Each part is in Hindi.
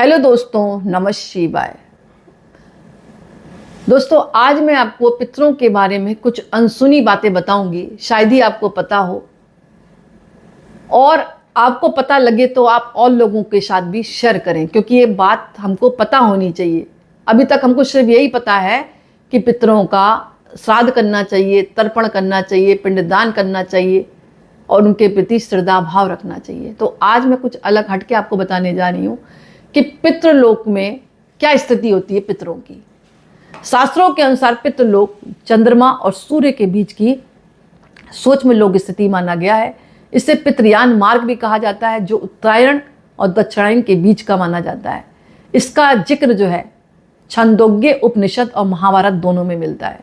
हेलो दोस्तों, नमः शिवाय। दोस्तों, आज मैं आपको पितरों के बारे में कुछ अनसुनी बातें बताऊंगी। शायद ही आपको पता हो, और आपको पता लगे तो आप और लोगों के साथ भी शेयर करें, क्योंकि ये बात हमको पता होनी चाहिए। अभी तक हमको सिर्फ यही पता है कि पितरों का श्राद्ध करना चाहिए, तर्पण करना चाहिए, पिंडदान करना चाहिए और उनके प्रति श्रद्धा भाव रखना चाहिए। तो आज मैं कुछ अलग हटके आपको बताने जा रही हूँ कि पितृलोक में क्या स्थिति होती है पितरों की। शास्त्रों के अनुसार पितृलोक चंद्रमा और सूर्य के बीच की सूक्ष्म लोक स्थिति माना गया है। इसे पितृयान मार्ग भी कहा जाता है, जो उत्तरायण और दक्षिणायन के बीच का माना जाता है। इसका जिक्र जो है छंदोग्य उपनिषद और महाभारत दोनों में मिलता है।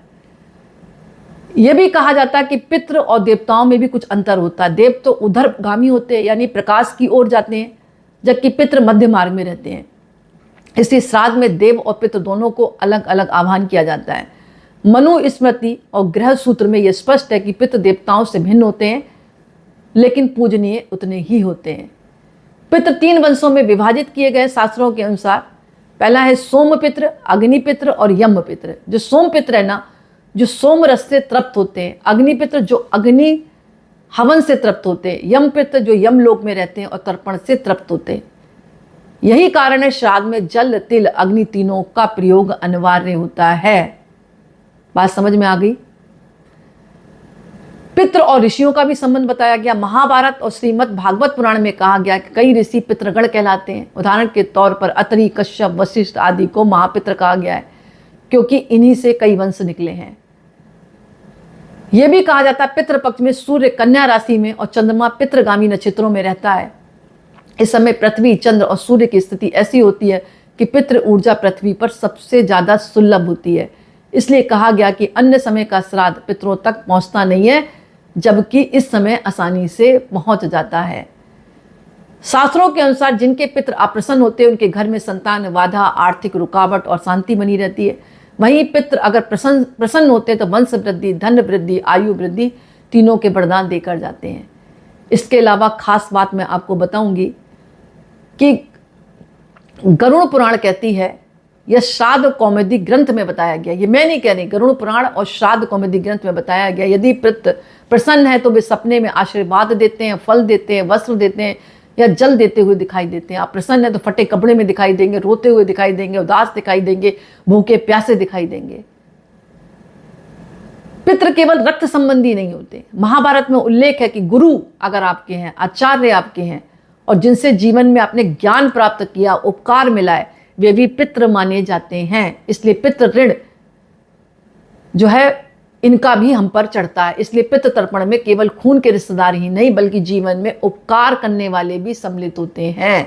यह भी कहा जाता है कि पितृ और देवताओं में भी कुछ अंतर होता है। देव तो उधरगामी होते हैं, यानी प्रकाश की ओर जाते हैं, जबकि पितृ मध्य मार्ग में रहते हैं। इसी श्राद्ध में देव और पितृ दोनों को अलग अलग आह्वान किया जाता है। मनु स्मृति और गृह सूत्र में यह स्पष्ट है कि पितृ देवताओं से भिन्न होते हैं, लेकिन पूजनीय उतने ही होते हैं। पितृ 3 वंशों में विभाजित किए गए शास्त्रों के अनुसार। पहला है सोम पितृ, अग्नि पितृ और यम पितृ। जो सोम पितृ है ना, जो सोम रस से तृप्त होते हैं। अग्नि पितृ जो अग्नि हवन से तृप्त होते हैं। यम पितृ जो यमलोक में रहते हैं और तर्पण से तृप्त होते हैं। यही कारण है श्राद्ध में जल, तिल, अग्नि तीनों का प्रयोग अनिवार्य होता है। बात समझ में आ गई। पितृ और ऋषियों का भी संबंध बताया गया। महाभारत और श्रीमद् भागवत पुराण में कहा गया कि कई ऋषि पितृगण कहलाते हैं। उदाहरण के तौर पर अत्रि, कश्यप, वशिष्ठ आदि को महापितृ कहा गया है, क्योंकि इन्हीं से कई वंश निकले हैं। यह भी कहा जाता है पितृपक्ष में सूर्य कन्या राशि में और चंद्रमा पितृगामी नक्षत्रों में रहता है। इस समय पृथ्वी, चंद्र और सूर्य की स्थिति ऐसी होती है कि पितृ ऊर्जा पृथ्वी पर सबसे ज्यादा सुलभ होती है। इसलिए कहा गया कि अन्य समय का श्राद्ध पितरों तक पहुंचता नहीं है, जबकि इस समय आसानी से पहुंच जाता है। शास्त्रों के अनुसार जिनके पितृ अप्रसन्न होते हैं, उनके घर में संतान बाधा, आर्थिक रुकावट और शांति बनी रहती है। वहीं पितृ अगर प्रसन्न होते हैं तो वंश वृद्धि, धन वृद्धि, आयु वृद्धि तीनों के वरदान देकर जाते हैं। इसके अलावा खास बात मैं आपको बताऊंगी कि गरुड़ पुराण कहती है, यह श्राद्ध कौमुदी ग्रंथ में बताया गया। ये मैं नहीं कह रही, गरुड़ पुराण और श्राद्ध कौमुदी ग्रंथ में बताया गया। यदि पितृ प्रसन्न है तो वे सपने में आशीर्वाद देते हैं, फल देते हैं, वस्त्र देते हैं या जल देते हुए दिखाई देते हैं। आप प्रसन्न है तो फटे कपड़े में दिखाई देंगे, रोते हुए दिखाई देंगे, उदास दिखाई देंगे, भूखे प्यासे दिखाई देंगे। पितृ केवल रक्त संबंधी नहीं होते। महाभारत में उल्लेख है कि गुरु अगर आपके हैं, आचार्य आपके हैं और जिनसे जीवन में आपने ज्ञान प्राप्त किया, उपकार मिला है, वे भी पितृ माने जाते हैं। इसलिए पितृ ऋण जो है इनका भी हम पर चढ़ता है। इसलिए पितृ तर्पण में केवल खून के रिश्तेदार ही नहीं, बल्कि जीवन में उपकार करने वाले भी सम्मिलित होते हैं।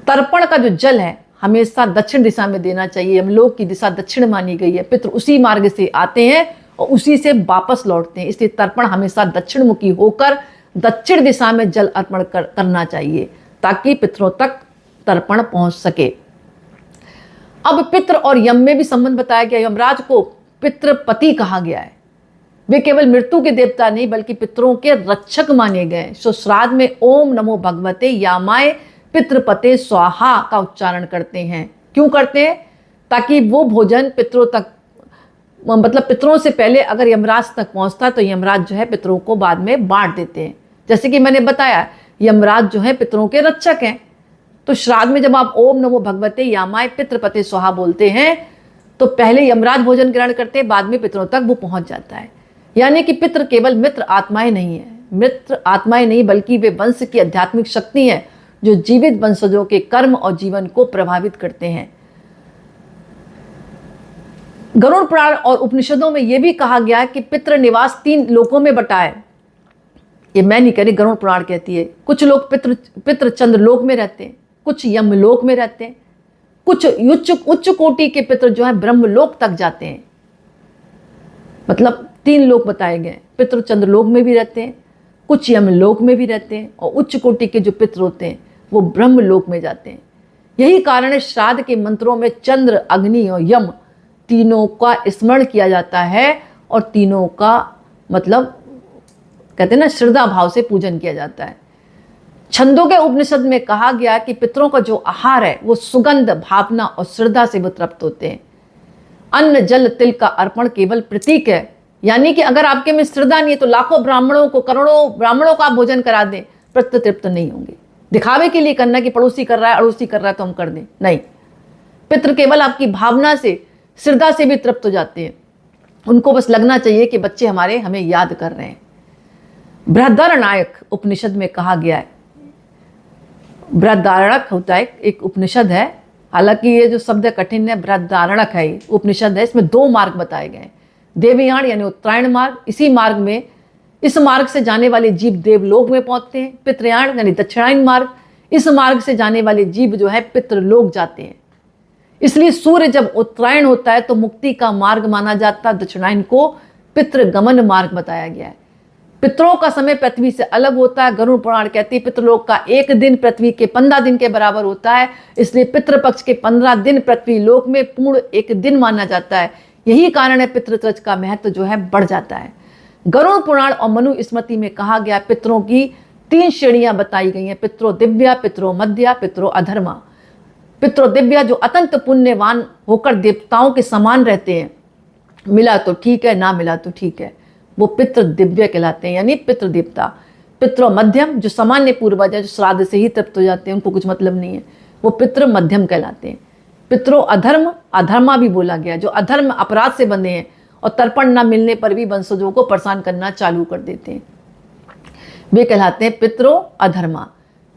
तर्पण का जो जल है हमेशा दक्षिण दिशा में देना चाहिए। यमलोक की दिशा दक्षिण मानी गई है। पितृ उसी मार्ग से आते हैं और उसी से वापस लौटते हैं। इसलिए तर्पण हमेशा दक्षिण मुखी होकर दक्षिण दिशा में जल अर्पण करना चाहिए, ताकि पितरों तक तर्पण पहुंच सके। अब पितृ और यम में भी संबंध बताया गया। यमराज को पितृपति कहा गया है। वे केवल मृत्यु के देवता नहीं, बल्कि पितरों के रक्षक माने गए। सो श्राद्ध में ओम नमो भगवते यामाय पितृपते स्वाहा का उच्चारण करते हैं। क्यों करते हैं? ताकि वो भोजन पितरों तक, मतलब पितरों से पहले अगर यमराज तक पहुंचता तो यमराज जो है पितरों को बाद में बांट देते हैं। जैसे कि मैंने बताया, यमराज जो है पितरों के रक्षक हैं। तो श्राद्ध में जब आप ओम नमो भगवते यामाय पितृपते स्वाहा बोलते हैं तो पहले यमराज भोजन ग्रहण करते हैं, बाद में पितरों तक वो पहुंच जाता है। यानी कि पितृ केवल मित्र आत्माएं नहीं है, मित्र आत्माएं नहीं, बल्कि वे वंश की आध्यात्मिक शक्ति है, जो जीवित वंशजों के कर्म और जीवन को प्रभावित करते हैं। गरुड़ पुराण और उपनिषदों में यह भी कहा गया है कि पितृ निवास 3 लोकों में बटा है। ये मैं नहीं कह रही, गरुड़ पुराण कहती है। कुछ लोग पितृ चंद्रलोक में रहते हैं, कुछ यमलोक में रहते हैं, कुछ उच्च कोटि के पितृ जो है ब्रह्मलोक तक जाते हैं। मतलब 3 लोक बताए गए। पितृ चंद्रलोक में भी रहते हैं, कुछ यमलोक में भी रहते हैं, और उच्च कोटि के जो पितृ होते हैं वो ब्रह्मलोक में जाते हैं। यही कारण है श्राद्ध के मंत्रों में चंद्र, अग्नि और यम तीनों का स्मरण किया जाता है, और तीनों का मतलब कहते हैं ना, श्रद्धा भाव से पूजन किया जाता है। छंदों के उपनिषद में कहा गया कि पितरों का जो आहार है वो सुगंध, भावना और श्रद्धा से वो तृप्त होते हैं। अन्न, जल, तिल का अर्पण केवल प्रतीक है, यानी कि अगर आपके में श्रद्धा नहीं है तो लाखों ब्राह्मणों को, करोड़ों ब्राह्मणों को आप भोजन करा दें, पितृ तृप्त नहीं होंगे। दिखावे के लिए करना कि पड़ोसी कर रहा है, अड़ोसी कर रहा है तो हम कर दें, नहीं। पितृ केवल आपकी भावना से, श्रद्धा से भी तृप्त हो जाते हैं। उनको बस लगना चाहिए कि बच्चे हमारे हमें याद कर रहे हैं। बृहदारण्यक उपनिषद में कहा गया है, बृहदारण्यक होता है एक उपनिषद है, हालांकि ये जो शब्द कठिन है, बृहदारण्यक है, ये उपनिषद है। इसमें 2 मार्ग बताए गए हैं, देवयान यानी उत्तरायण मार्ग, इसी मार्ग में, इस मार्ग से जाने वाले जीव देवलोक में पहुंचते हैं। पितृयान यानी दक्षिणायन मार्ग, इस मार्ग से जाने वाले जीव जो है पितृलोक जाते हैं। इसलिए सूर्य जब उत्तरायण होता है तो मुक्ति का मार्ग माना जाता है, दक्षिणायन को पितृगमन मार्ग बताया गया है। पितरों का समय पृथ्वी से अलग होता है। गरुड़ पुराण कहती है पितृलोक का 1 दिन पृथ्वी के 15 दिन के बराबर होता है, इसलिए पितृपक्ष के 15 दिन पृथ्वी लोक में पूर्ण 1 दिन माना जाता है। यही कारण है पितृत्वज का महत्व जो है बढ़ जाता है। गरुड़ पुराण और मनु स्मृति में कहा गया पितरों की 3 श्रेणियां बताई गई हैं, पितरो दिव्या, पितरो मध्या, पितरो अधर्मा। पितरो दिव्या जो अत्यंत पुण्यवान होकर देवताओं के समान रहते हैं, मिला तो ठीक है, ना मिला तो ठीक है, वो पितृ दिव्य कहलाते हैं, यानी पितृ देवता। पितरो मध्यम जो सामान्य पूर्वज है, जो श्राद्ध से ही तृप्त हो जाते हैं, उनको कुछ मतलब नहीं है, वो पितृ मध्यम कहलाते हैं। पितरो अधर्म, अधर्मा भी बोला गया, जो अधर्म अपराध से बंधे हैं और तर्पण न मिलने पर भी वंशजों को परेशान करना चालू कर देते हैं, वे कहलाते हैं पितरो अधर्मा।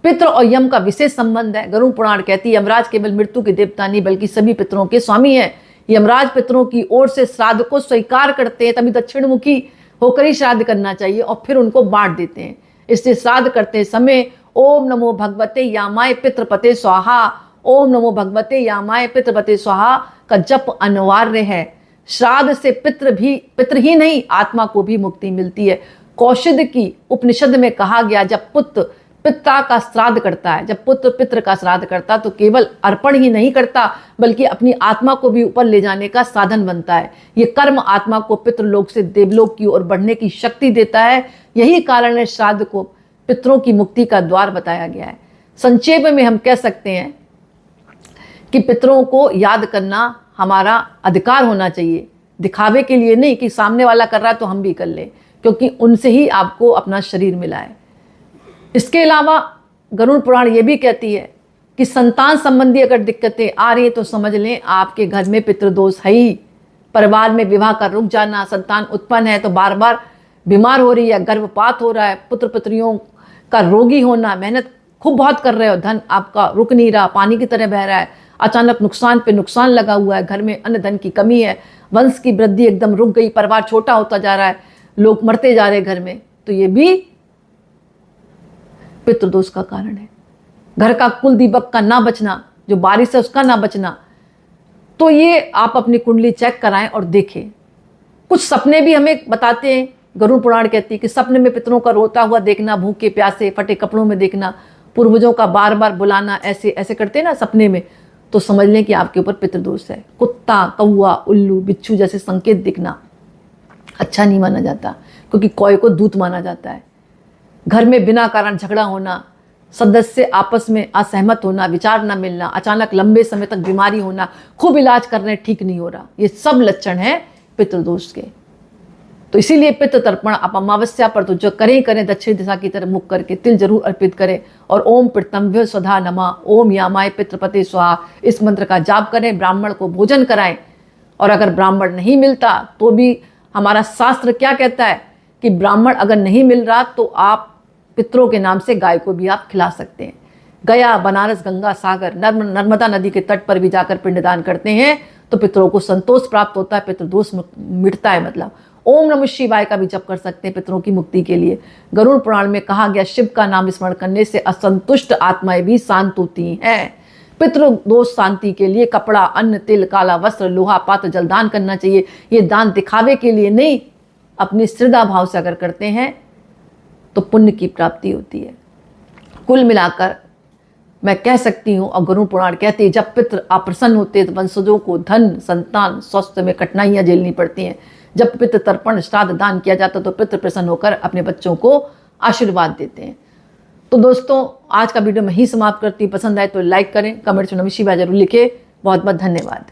पितृ और यम का विशेष संबंध है। गरुड़ पुराण कहती है यमराज केवल मृत्यु के देवता नहीं बल्कि सभी पितरों के स्वामी हैं। यमराज पितरों की ओर से श्राद्ध को स्वीकार करते हैं, तभी दक्षिणमुखी होकर ही श्राद्ध करना चाहिए और फिर उनको बांट देते हैं। इससे श्राद्ध करते समय ओम नमो भगवते यामाय पितृपते स्वाहा, ओम नमो भगवते यामाय पितृपते स्वाहा का जप अनिवार्य है। श्राद्ध से पितृ ही नहीं, आत्मा को भी मुक्ति मिलती है। कौशिक की उपनिषद में कहा गया जब पुत्र पिता का श्राद्ध करता है, जब पुत्र पितृ का श्राद्ध करता तो केवल अर्पण ही नहीं करता बल्कि अपनी आत्मा को भी ऊपर ले जाने का साधन बनता है। ये कर्म आत्मा को पितृलोक से देवलोक की ओर बढ़ने की शक्ति देता है। यही कारण है श्राद्ध को पितरों की मुक्ति का द्वार बताया गया है। संक्षेप में हम कह सकते हैं कि पितरों को याद करना हमारा अधिकार होना चाहिए, दिखावे के लिए नहीं कि सामने वाला कर रहा है तो हम भी कर लें, क्योंकि उनसे ही आपको अपना शरीर मिला है। इसके अलावा गरुड़ पुराण ये भी कहती है कि संतान संबंधी अगर दिक्कतें आ रही हैं तो समझ लें आपके घर में पितृदोष है ही। परिवार में विवाह का रुक जाना, संतान उत्पन्न है तो बार बार बीमार हो रही है, गर्भपात हो रहा है, पुत्र पुत्रियों का रोगी होना, मेहनत खूब बहुत कर रहे हो, धन आपका रुक नहीं रहा, पानी की तरह बह रहा है, अचानक नुकसान पे नुकसान लगा हुआ है, घर में अन्न धन की कमी है, वंश की वृद्धि एकदम रुक गई, परिवार छोटा होता जा रहा है, लोग मरते जा रहे घर में, तो ये भी पितृदोष का कारण है। घर का कुल दीपक का ना बचना, जो बारिश है उसका ना बचना, तो ये आप अपनी कुंडली चेक कराएं और देखें। कुछ सपने भी हमें बताते हैं। गरुड़ पुराण कहती है कि सपने में पितरों का रोता हुआ देखना, भूखे प्यासे फटे कपड़ों में देखना, पूर्वजों का बार बार बुलाना, ऐसे ऐसे करते हैं ना सपने में, तो समझ लें कि आपके ऊपर पितृदोष है। कुत्ता, कौआ, उल्लू, बिच्छू जैसे संकेत दिखना अच्छा नहीं माना जाता, क्योंकि कौए को दूत माना जाता है। घर में बिना कारण झगड़ा होना, सदस्य आपस में असहमत होना, विचार न मिलना, अचानक लंबे समय तक बीमारी होना, खूब इलाज कर रहे हैं ठीक नहीं हो रहा, ये सब लक्षण हैं पितृदोष के। तो इसीलिए पितृ तर्पण आप अमावस्या पर तो जो करें दक्षिण दिशा की तरफ मुख करके तिल जरूर अर्पित करें और ओम पृतंभ्य स्वधा नमः, ओम यामाय पितृपते स्वाहा इस मंत्र का जाप करें, ब्राह्मण को भोजन कराएं। और अगर ब्राह्मण नहीं मिलता तो भी हमारा शास्त्र क्या कहता है कि ब्राह्मण अगर नहीं मिल रहा तो आप पितरों के नाम से गाय को भी आप खिला सकते हैं। गया, बनारस, गंगा सागर, नर्मदा नदी के तट पर भी जाकर पिंडदान करते हैं तो पितरों को संतोष प्राप्त होता है, पितृदोष मिटता है। मतलब ओम नमः शिवाय का भी जप कर सकते हैं पितरों की मुक्ति के लिए। गरुड़ पुराण में कहा गया शिव का नाम स्मरण करने से असंतुष्ट आत्माएं भी शांत होती हैं। पितृदोष शांति के लिए कपड़ा, अन्न, तिल, काला वस्त्र, लोहा पात्र, जलदान करना चाहिए। ये दान दिखावे के लिए नहीं, अपनी श्रद्धा भाव से अगर करते हैं तो पुण्य की प्राप्ति होती है। कुल मिलाकर मैं कह सकती हूँ, और गरुड़ पुराण कहती है जब पितृ अप्रसन्न होते हैं तो वंशजों को धन, संतान, स्वास्थ्य में कठिनाइयाँ झेलनी पड़ती हैं। जब पितृ तर्पण, श्राद्ध, दान किया जाता तो पितृ प्रसन्न होकर अपने बच्चों को आशीर्वाद देते हैं। तो दोस्तों आज का वीडियो मैं ही समाप्त करती हूँ। पसंद आए तो लाइक करें, कमेंट्स में नमः शिवाय जरूर लिखें। बहुत बहुत धन्यवाद।